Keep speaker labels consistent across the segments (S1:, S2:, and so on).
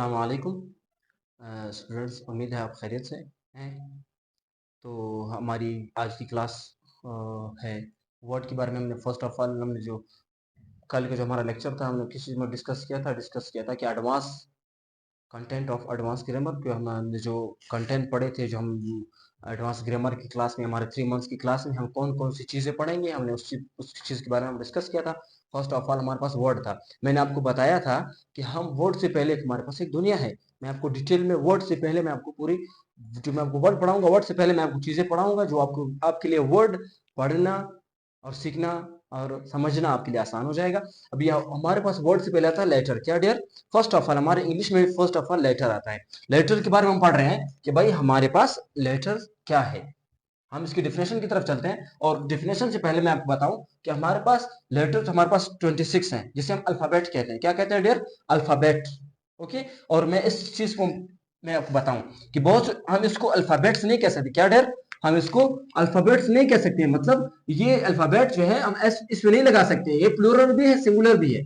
S1: अस्सलामुअलैकुम स्टूडेंट्स, उम्मीद है आप खैरियत से हैं। तो हमारी आज की क्लास है वर्ड के बारे में। हमने फर्स्ट ऑफ ऑल हमने जो कल का जो हमारा लेक्चर था हमने किस चीज़ में डिस्कस किया था कि advance content of advance grammar के हमने जो कंटेंट पढ़े थे, जो हम एडवांस ग्रामर की क्लास में हमारे 3 मंथ्स की क्लास में हम कौन कौन सी चीज़ें पढ़ेंगे, हमने उस चीज़ के बारे में हम डिस्कस किया था। फर्स्ट ऑफ ऑल हमारे पास वर्ड था। मैंने आपको बताया था कि हम वर्ड से पहले हमारे पास एक दुनिया है। मैं आपको डिटेल में वर्ड से पहले मैं आपको पूरी जो मैं आपको वर्ड पढ़ाऊंगा, वर्ड से पहले मैं आपको चीज़ें पढ़ाऊंगा जो आपको आपके लिए वर्ड पढ़ना और सीखना और समझना आपके लिए आसान हो जाएगा। अभी हमारे पास वर्ड से पहले आता है लेटर। क्या डियर? फर्स्ट ऑफ ऑल हमारे इंग्लिश में फर्स्ट ऑफ ऑल लेटर आता है। लेटर के बारे में हम पढ़ रहे हैं कि भाई हमारे पास लेटर क्या है। हम इसकी डिफिनेशन की तरफ चलते हैं और डिफिनेशन से पहले मैं आपको बताऊं कि हमारे पास लेटर्स हमारे पास 26 हैं, जिसे हम अल्फाबेट कहते हैं। क्या कहते हैं डियर? अल्फाबेट। ओके। और मैं इस चीज को मैं आपको बताऊं कि बहुत हम इसको अल्फाबेट्स नहीं कह सकते। क्या डियर? हम इसको अल्फाबेट्स नहीं कह सकते। मतलब ये अल्फाबेट जो है हम एस इसमें नहीं लगा सकते। ये प्लूरल भी है, सिंगुलर भी है।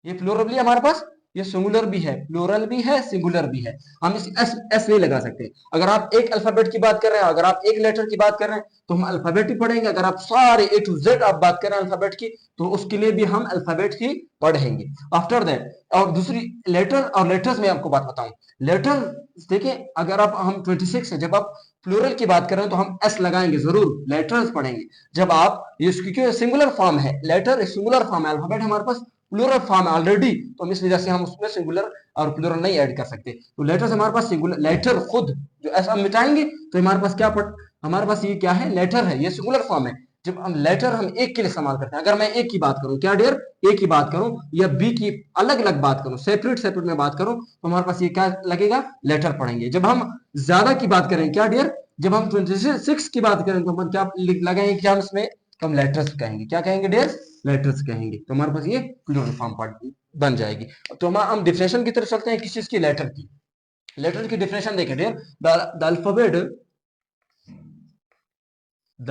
S1: ये प्लूरल भी है हमारे पास, ये सिंगुलर भी है, प्लूरल भी है, सिंगुलर भी है। हम इस एस नहीं लगा सकते। अगर आप एक अल्फाबेट की बात कर रहे हैं, अगर आप एक लेटर की बात कर रहे हैं तो हम अल्फाबेट ही पढ़ेंगे। अगर आप सारे ए टू जेड आप बात कर रहे हैं अल्फाबेट की तो उसके लिए भी हम अल्फाबेट ही पढ़ेंगे। आफ्टर दैट और दूसरी लेटर और लेटर्स में आपको बात बताऊं। लेटर देखिए, अगर आप हम 26 है, जब आप प्लूरल की बात कर रहे हैं तो हम एस लगाएंगे जरूर, लेटर्स पढ़ेंगे। जब आप ये क्योंकि सिंगुलर फॉर्म है, लेटर सिंगुलर फॉर्म है, अल्फाबेट हमारे पास प्लूरल फॉर्म है ऑलरेडी, तो हम इस वजह से हम उसमें सिंगुलर और प्लूरल नहीं ऐड कर सकते। तो लेटर्स हमारे पास सिंगुलर, लेटर खुद जो ऐसा हम मिटाएंगे तो हमारे पास क्या पढ़ हमारे पास ये क्या है? लेटर है, ये सिंगुलर फॉर्म है। जब हम लेटर हम एक के लिए इस्तेमाल करते हैं, अगर मैं एक की बात करूं, क्या डियर? एक की बात करूं या बी की अलग अलग बात करूं, सेपरेट सेपरेट में बात करूं, तो हमारे पास ये क्या लगेगा? लेटर पढ़ेंगे। जब हम ज्यादा की बात करें, क्या डियर? जब हम 26 की बात करें तो हम क्या लगाएंगे? क्या हम इसमें तो हम लेटर्स कहेंगे। क्या कहेंगे डियर? लेटर्स कहेंगे। तो हमारे पास ये प्लूरल फॉर्म बन जाएगी। तो हम डिफिनेशन की तरफ चलते हैं किस चीज की? लेटर की। लेटर की डिफिनेशन देखें dear. The alphabet the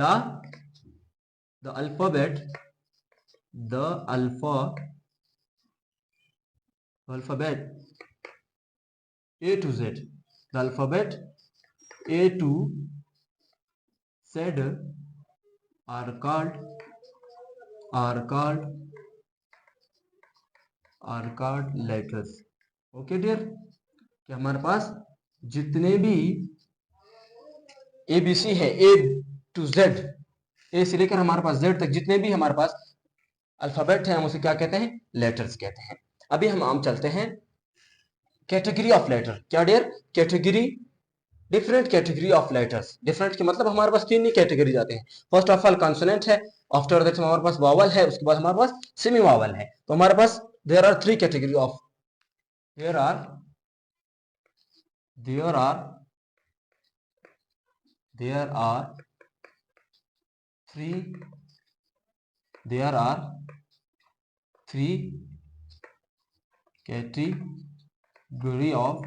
S1: the alphabet the alphabet A to Z, the alphabet A to Z are called letters. Okay dear? कि हमारे पास जितने भी एबीसी है, ए टू जेड, ए से लेकर हमारे पास जेड तक जितने भी हमारे पास अल्फाबेट हैं हम उसे क्या कहते हैं? लेटर्स कहते हैं। अभी हम आम चलते हैं कैटेगरी ऑफ लेटर। क्या dear? Category, different category of letters. Different के मतलब हमारे पास तीन ही कैटेगरी आते हैं। फर्स्ट ऑफ ऑल कॉन्सोनेंट है, आफ्टर दैट हमारे पास वावल है, उसके बाद हमारे पास सेमी वावल है। तो हमारे पास there are three category of there are there are there are three there are three category of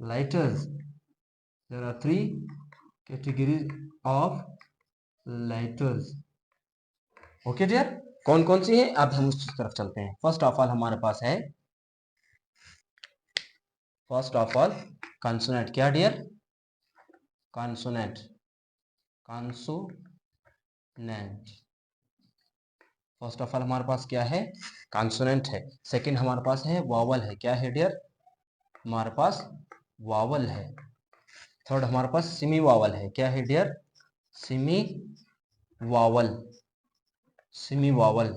S1: letters. There are three categories of letters. Okay dear? कौन कौन सी है? अब हम उस तरफ चलते हैं। फर्स्ट ऑफ ऑल हमारे पास है, फर्स्ट ऑफ ऑल कॉन्सोनेंट। क्या dear? Consonant, consonant. First of all हमारे पास क्या है? कॉन्सोनेंट है। सेकंड हमारे पास है वावल है। क्या है डियर? हमारे पास वावल है। थर्ड हमारे पास सिमी वावल है। क्या है dear? Semi vowel, semi vowel.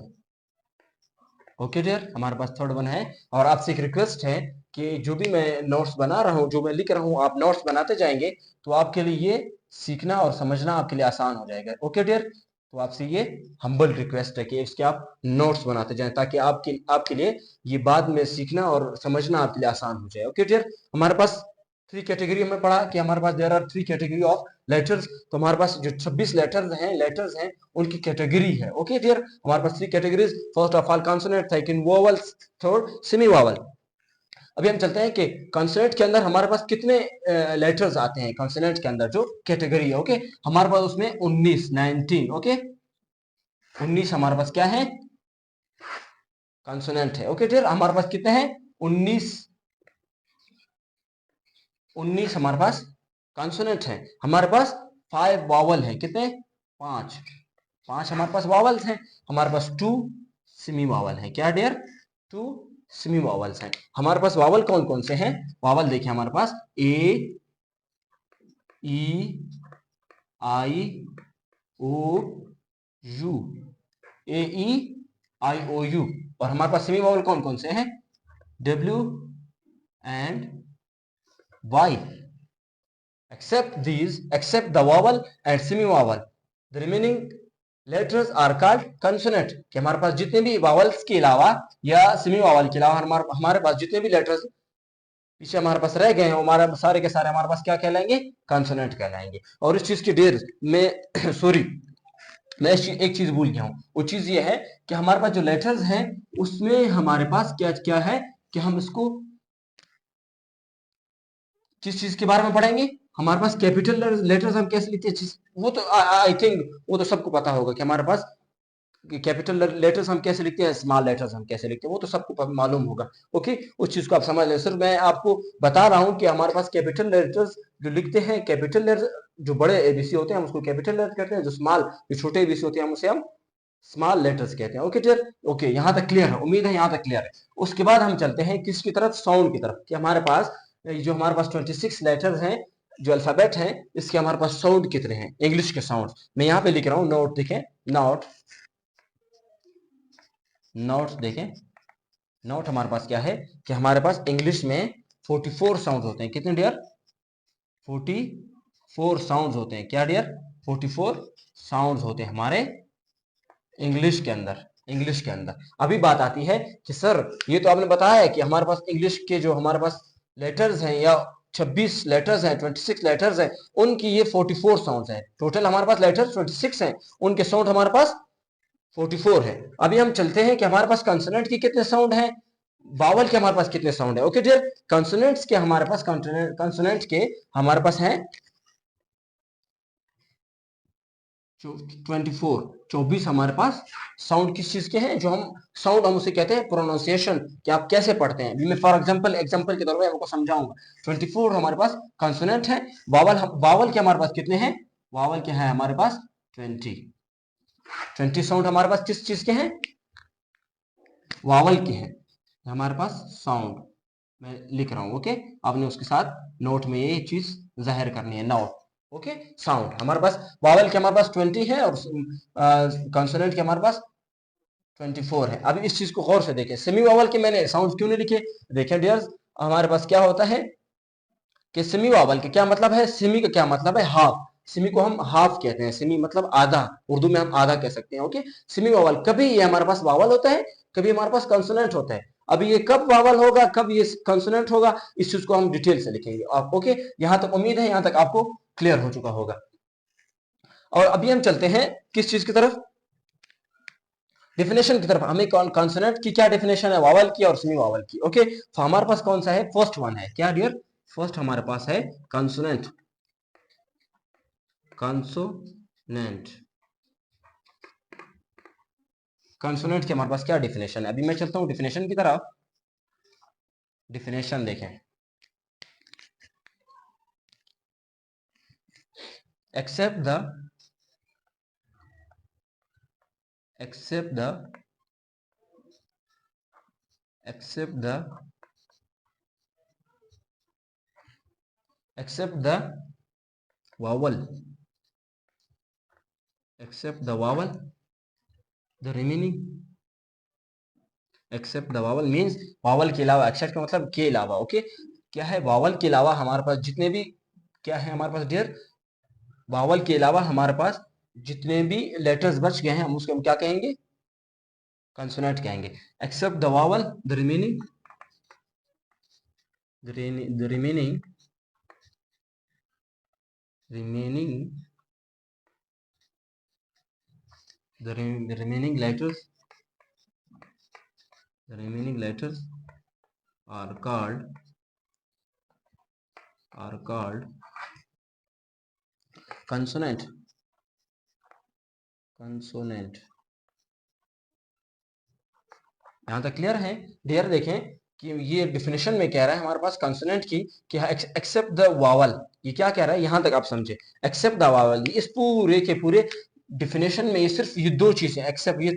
S1: Okay dear? हमारे पास थर्ड वन है। और आपसे एक रिक्वेस्ट है कि जो भी मैं नोट्स बना रहा हूँ, जो मैं लिख रहा हूँ, आप नोट्स बनाते जाएंगे तो आपके लिए ये सीखना और समझना आपके लिए आसान हो जाएगा। Okay dear? तो आपसे ये हम्बल रिक्वेस्ट है कि इसके आप नोट्स बनाते जाएं ताकि आपके आपके लिए ये बाद में सीखना और समझना आपके लिए आसान हो जाए। Okay dear? हमारे पास थ्री कैटेगरी में पढ़ा कि हमारे पास there are three category of letters. तो हमारे पास जो 26 लेटर्स हैं उनकी कैटेगरी है। Okay dear? हमारे पास three categories, first of all consonant, second vowels, third semi vowel. अभी हम चलते हैं कि कॉन्सोनेंट के अंदर हमारे पास कितने लेटर्स आते हैं। कॉन्सोनेंट के अंदर जो कैटेगरी है, ओके, हमारे पास उसमें 19 ओके 19 हमारे पास क्या है? कंसोनेंट है। ओके डियर, हमारे पास कितने हैं? 19 हमारे पास कंसोनेंट है। हमारे पास 5 वावल है। कितने? 5 हमारे पास वावल्स हैं। हमारे पास 2 सेमी वावल है। क्या डियर? 2 सेमी वावल्स हैं। हमारे पास वावल कौन कौन से हैं? वावल देखिए हमारे पास ए, ई, आई, ओ, you, A, E, I, O, you. और हमारे पास सेमी वावल कौन कौन से हैं? W and Y. except the vowel and semi-vowel, the remaining letters are called consonant। कि हमारे पास जितने भी vowels के अलावा या semi vowel के अलावा हमारे पास जितने भी letters पीछे हमारे पास रह गए हैं, हमारे सारे के सारे हमारे पास क्या कहलाएंगे? कंसोनेंट कहलाएंगे। और इस चीज की देर में सॉरी, मैं एक चीज भूल गया हूं। वो चीज ये है कि हमारे पास जो लेटर्स हैं उसमें हमारे पास क्या क्या है कि हम इसको किस चीज के बारे में पढ़ेंगे? हमारे पास कैपिटल लेटर्स हम कैसे लिखते हैं, वो तो आई थिंक वो तो सबको पता होगा कि हमारे पास कैपिटल लेटर्स हम कैसे लिखते हैं, स्मॉल लेटर्स हम कैसे लिखते हैं, वो तो सबको मालूम होगा। ओके, उस चीज को आप समझ लें। सिर्फ मैं आपको बता रहा हूं कि हमारे पास कैपिटल लेटर्स जो लिखते हैं, कैपिटल लेटर्स जो बड़े एबीसी होते हैं हम उसको कैपिटल लेटर कहते हैं, जो स्मॉल जो छोटे एबीसी होते हैं हम उसे हम स्मॉल लेटर्स कहते हैं। ओके डियर, ओके, यहां तक क्लियर है? उम्मीद है यहां तक क्लियर है। उसके बाद हम चलते हैं किसकी तरफ? साउंड की तरफ। कि हमारे पास जो हमारे पास 26 लेटर्स हैं जो अल्फाबेट हैं, इसके हमारे पास साउंड कितने हैं? इंग्लिश के साउंड मैं यहां पे लिख रहा हूं, नोट देखें, नोट नोट देखें। नोट हमारे पास क्या है कि हमारे पास इंग्लिश में 44 साउंड होते हैं। कितने डियर? 44 साउंड होते हैं। क्या डियर? 44 साउंड होते हैं हमारे इंग्लिश के अंदर। इंग्लिश के अंदर अभी बात आती है कि सर ये तो आपने बताया है कि हमारे पास इंग्लिश के जो हमारे पास लेटर्स हैं या 26 लेटर्स हैं, 26 लेटर्स हैं, उनकी ये 44 साउंड्स हैं। टोटल हमारे पास लेटर्स 26 हैं, उनके साउंड हमारे पास 44 है। अभी हम चलते हैं कि हमारे पास कंसोनेंट की कितने साउंड हैं, वावल के हमारे पास कितने साउंड है। ओके डियर, कंसोनेंट्स के हमारे पास कंसोनेंट के हमारे पास हैं 24 हमारे पास साउंड किस चीज के हैं? जो हम साउंड हम उसे कहते हैं प्रोनाउंसिएशन, कि आप कैसे पढ़ते हैं। मैं फॉर एग्जांपल के तौर पे आपको समझाऊंगा। 24 हमारे पास कंसोनेंट है। वावल के हमारे पास कितने हैं? वावल के हैं हमारे पास 20 साउंड हमारे पास किस चीज के हैं? वावल के हैं हमारे पास साउंड। मैं लिख रहा हूं। ओके, आपने उसके साथ नोट में ये चीज जाहिर करनी है। नोट ओके, साउंड हमारे पास वावल के हमारे पास 20 है और कंसोनेंट के हमारे पास 24 है। अभी इस चीज को गौर से देखें। सेमी वावल के मैंने साउंड क्यों नहीं लिखे? देखें डियर्स, हमारे पास क्या होता है कि सेमी वावल के क्या मतलब है? सेमी का क्या मतलब है? हाफ। सेमी को हम हाफ कहते हैं। सेमी मतलब आधा, उर्दू में हम आधा कह सकते हैं। ओके, सेमी वावल कभी ये हमारे पास वावल होता है, कभी हमारे पास कंसोनेंट होता है। अभी ये कब वावल होगा, कब ये कंसोनेंट होगा, इस चीज को हम डिटेल से लिखेंगे। आप ओके, यहां तक उम्मीद है यहां तक आपको क्लियर हो चुका होगा। और अभी हम चलते हैं किस चीज की तरफ? डेफिनेशन की तरफ। हमें कॉन्सोनेंट की क्या डेफिनेशन है? वावल की और सेमी वावल की। ओके, तो हमारे पास कौन सा है? फर्स्ट वन है। क्या डियर? फर्स्ट हमारे पास है कॉन्सोनेंट। कंसोनेंट कंसोनेंट की हमारे पास क्या डिफिनेशन है? अभी मैं चलता हूं डिफिनेशन की तरफ। डिफिनेशन देखें। Except the except the except the except the vowel except the vowel the remaining except the vowel means vowel के अलावा। एक्सेप्ट का मतलब के अलावा। ओके, क्या है? वावल के अलावा हमारे पास जितने भी क्या है हमारे पास डियर? वावल के अलावा हमारे पास जितने भी लेटर्स बच गए हैं हम उसको हम क्या कहेंगे? कंसोनेंट कहेंगे। Except the vowel the remaining the remaining the remaining letters are called consonant consonant यहाँ तक क्लियर है डियर? देखें कि ये डिफिनेशन में कह रहा है हमारे पास कंसोनेंट की कि एक्सेप्ट द वावल, ये क्या कह रहा है यहाँ तक आप समझे, एक्सेप्ट द वावल। इस पूरे के पूरे डिफिनेशन में ये सिर्फ ये दो चीजें, एक्सेप्ट, ये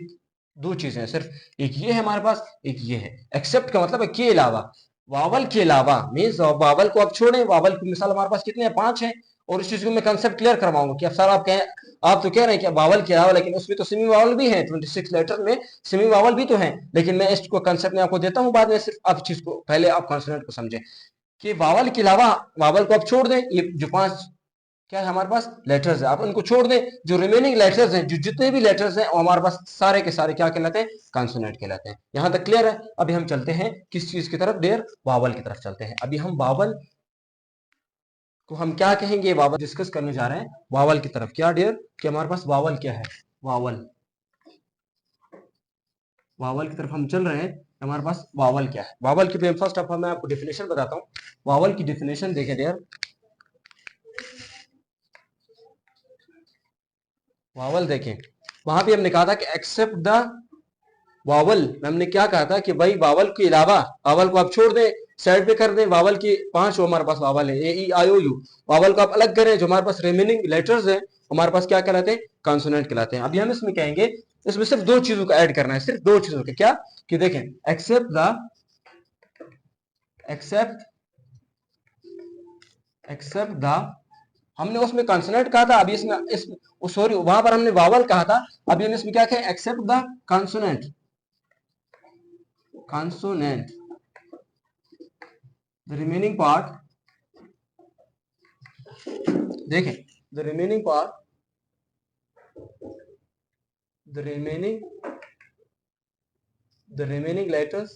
S1: दो चीजें हैं सिर्फ, एक ये है हमारे पास, एक ये है। एक्सेप्ट का मतलब है के अलावा, वावल के अलावा मीन्स वावल को आप छोड़ें, वावल की मिसाल हमारे पास कितने हैं, 5 है। और इस चीज को मैं कंसेप्ट क्लियर करवाऊंगा कि अब सर आप तो कह रहे हैं कि वावल के अलावा, लेकिन उसमें तो सेमी वावल भी है, 26 लेटर में सेमी वावल भी तो है। लेकिन मैं इसको कंसेप्ट में आपको देता हूं बाद में, सिर्फ आप चीज को पहले आप कॉन्सोनेंट को समझें कि वावल के अलावा, वावल को आप छोड़ दें, ये जो 5 क्या है हमारे पास लेटर्स है, आप उनको छोड़ दें, जो रिमेनिंग लेटर्स हैं, जो जितने भी लेटर्स हैं, वो हमारे पास सारे के सारे क्या कहलाते हैं, कॉन्सोनेंट कहलाते हैं। यहां तक क्लियर है? अभी हम चलते हैं किस चीज की तरफ डियर, वावल की तरफ चलते हैं। अभी हम वावल को हम क्या कहेंगे, वावल डिस्कस करने जा रहे हैं वावल की तरफ। क्या डियर कि हमारे पास वावल क्या है, वावल, वावल की तरफ हम चल रहे हैं। हमारे पास वावल क्या है, वावल की फर्स्ट ऑफ ऑल मैं आपको डेफिनेशन बताता हूँ। वावल की डेफिनेशन देखें डियर, वावल देखें, वहां पे हमने कहा था कि एक्सेप्ट द वावल, हमने क्या कहा था कि भाई वावल के अलावा, वावल को आप छोड़ दें, साइड पे कर दें, वावल की 5 हमारे पास वावल है, ए ई आई ओ यू, वावल को आप अलग करें, जो हमारे पास रिमेनिंग लेटर्स हैं हमारे पास क्या कहलाते हैं, कॉन्सोनेंट कहलाते हैं। अभी हम इसमें कहेंगे, इसमें सिर्फ दो चीजों को ऐड करना है, सिर्फ दो चीजों के, क्या कि देखें, except the, except except the, हमने उसमें कॉन्सोनेंट कहा था, अभी इसमें इस सॉरी वहां पर हमने वावल कहा था, अभी हम इसमें क्या कहें, except the consonant, consonant, the remaining part, देखें, the remaining part, the remaining letters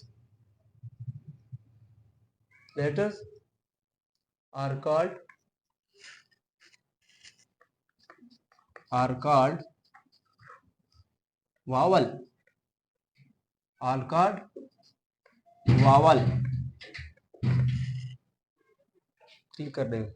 S1: are called vowel, are called vowel, ठीक कर देंगे।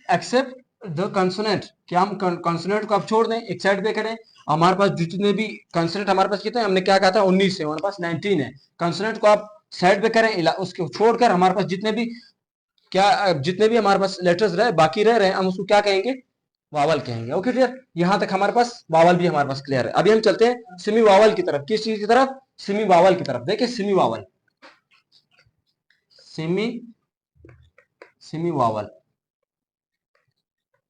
S1: एक्सेप्ट द कंसोनेंट, क्या हम कंसोनेंट को आप छोड़ दें, एक साइड पे करें, हमारे पास जितने भी कंसोनेंट हमारे पास कितने हैं, हमने क्या कहा था 19 है, हमारे पास 19 है। कंसोनेंट को आप साइड पे करें, उसको छोड़कर हमारे पास जितने भी क्या, जितने भी हमारे पास लेटर्स रहे बाकी रह रहे हैं, हम उसको क्या कहेंगे, वावल कहेंगे। Okay clear? यहां तक हमारे पास वावल भी हमारे पास क्लियर है। अभी हम चलते हैं सेमी वावल की तरफ। किस चीज की तरफ, सेमी वावल की तरफ। देखिए semi vowel, semi semi vowel,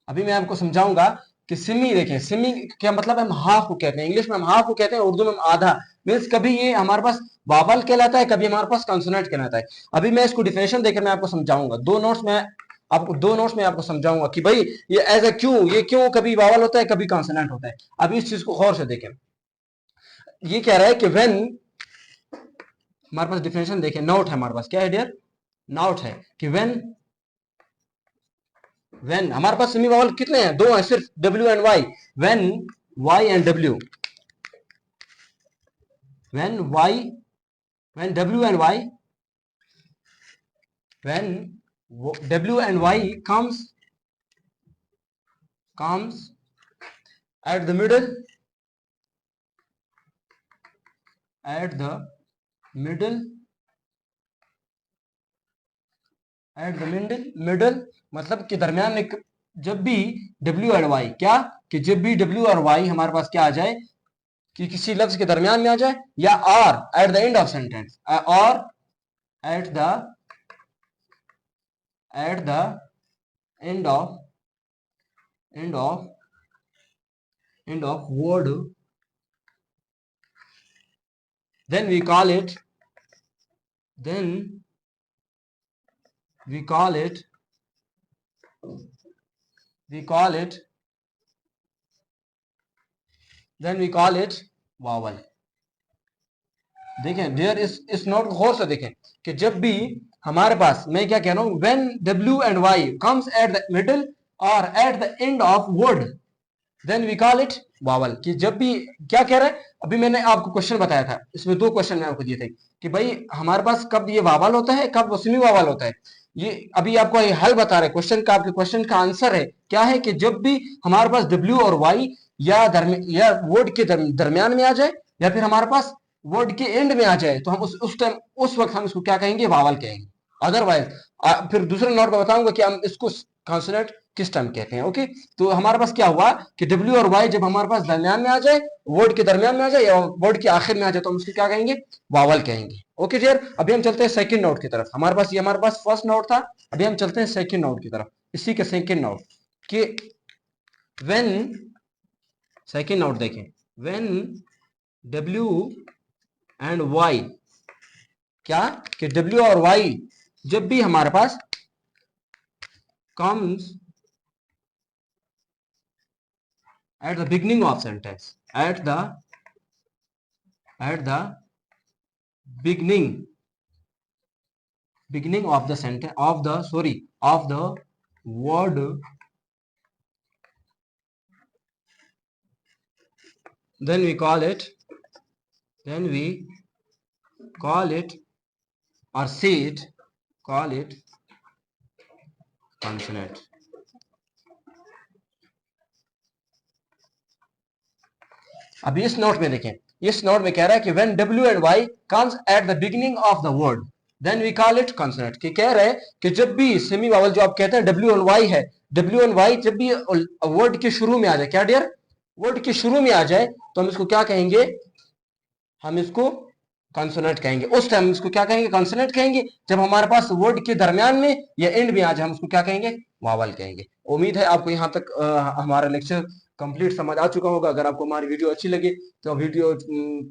S1: अभी मैं आपको समझाऊंगा कि सिमी, देखें सिमी क्या मतलब है, हम हाफ को कहते हैं, इंग्लिश में हम हाफ को कहते हैं, उर्दू में हम आधा, मीन्स कभी ये हमारे पास वावल कहलाता है, कभी हमारे पास कॉन्सोनेंट कहलाता है। अभी मैं इसको डिफिनेशन देकर मैं आपको समझाऊंगा, दो नोट्स में आपको समझाऊंगा कि भाई ये एज ए क्यों, ये क्यों कभी वावल होता है कभी कॉन्सोनेंट होता है। अभी इस चीज को गौर से देखें, ये कह रहा है कि व्हेन, हमारे पास डिफिनेशन देखें, नोट है हमारे पास, क्या है डियर, नोट है कि व्हेन हमारे पास सेमी वावल कितने हैं, दो हैं सिर्फ, W and Y, when Y and W, when W and Y, when W and Y comes at the middle, मतलब कि दरमियान में, जब भी W और Y, क्या कि जब भी W और Y हमारे पास क्या आ जाए, कि किसी लफ्ज के दरमियान में आ जाए, या और at the end of sentence, और at the end of word, then we call it vowel। देखें डियर, इस नोट को गौर से देखें कि जब भी हमारे पास, मैं क्या कह रहा हूं, when W and Y comes at the middle or at the end of word, then we call it vowel। कि जब भी क्या कह रहा है, अभी मैंने आपको क्वेश्चन बताया था, इसमें दो क्वेश्चन मैं आपको दिए थे कि भाई हमारे पास कब ये वावल होता है, कब वो सेमी वावल होता है। ये अभी आपको ये हल बता रहे क्वेश्चन का, आपके क्वेश्चन का आंसर है क्या है कि जब भी हमारे पास W और Y या वर्ड के दरमियान में आ जाए, या फिर हमारे पास वर्ड के एंड में आ जाए तो हम उस टाइम उस वक्त हम इसको क्या कहेंगे, वावल कहेंगे। अदरवाइज फिर दूसरे नोट में बताऊंगा कि हम इसको कॉन्सोनेंट किस टाइम कहते हैं। ओके, तो हमारे पास क्या हुआ कि डब्ल्यू और वाई जब हमारे पास दरमियान में आ जाए, वर्ड के दरमियान में आ जाए या वर्ड के आखिर में आ जाए तो हम उसको क्या कहेंगे, वावल कहेंगे। ओके डियर, अभी हम चलते हैं सेकंड नोट की तरफ। हमारे पास फर्स्ट नोट था, अभी हम चलते हैं सेकंड नोट की तरफ। इसी के सेकंड नोट कि व्हेन, सेकंड नोट देखें, व्हेन डब्ल्यू एंड वाई, क्या कि डब्ल्यू और वाई जब भी हमारे पास comes at the beginning of sentence, at the beginning of the sentence, of the word, then we call it or say it, call it consonant। अभी इस note में देखें, इस नोट में कह रहा है कि when W and Y comes at the beginning of the word then we call it consonant. कि कह रहे हैं कि जब भी सेमी वावल जो आप कहते हैं डब्ल्यू एंड वाई है, डब्ल्यू एंड वाई जब भी वर्ड के शुरू में आ जाए, क्या डियर, वर्ड के शुरू में आ जाए तो हम इसको क्या कहेंगे, हम इसको कॉन्सोनेंट कहेंगे। उस टाइम इसको क्या कहेंगे, कॉन्सोनेंट कहेंगे। जब हमारे पास वर्ड के दरमियान में या एंड में आ जाए हम उसको क्या कहेंगे, वावल कहेंगे। उम्मीद है आपको यहाँ तक हमारा लेक्चर कंप्लीट समझ आ चुका होगा। अगर आपको हमारी वीडियो अच्छी लगी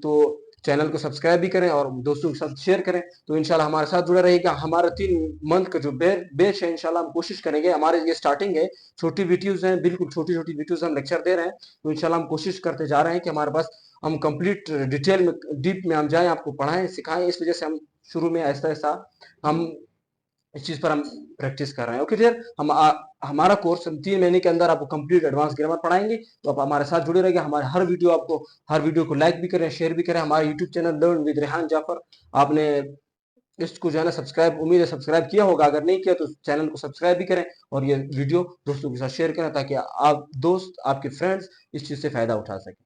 S1: तो चैनल को सब्सक्राइब भी करें और दोस्तों के साथ शेयर करें। तो इंशाल्लाह हमारे साथ जुड़े रहिएगा। हमारा 3 मंथ का जो बैच है, इंशाल्लाह हम कोशिश करेंगे, हमारे ये स्टार्टिंग है, छोटी वीडियोस हैं, बिल्कुल छोटी छोटी वीडियोस हम लेक्चर दे रहे हैं। तो इंशाल्लाह हम कोशिश करते जा रहे हैं कि हमारे पास हम कंप्लीट डिटेल में, डीप में हम जाएं, आपको पढ़ाएं सिखाएं। इस वजह से हम शुरू में ऐसा ऐसा हम इस चीज पर हम प्रैक्टिस कर रहे हैं। ओके डियर, हमारा कोर्स हम 3 महीने के अंदर आपको कंप्लीट एडवांस ग्रामर पढ़ाएंगे। तो आप हमारे साथ जुड़े रहिए। हमारे हर वीडियो को लाइक भी करें, शेयर भी करें। हमारे YouTube channel learn with Rehan Jafar, आपने इसको जो है ना सब्सक्राइब, उम्मीद है सब्सक्राइब किया होगा। अगर नहीं किया तो चैनल को सब्सक्राइब भी करें और ये वीडियो दोस्तों के साथ शेयर करें ताकि आप दोस्त, आपके फ्रेंड्स इस चीज से फायदा उठा सकें।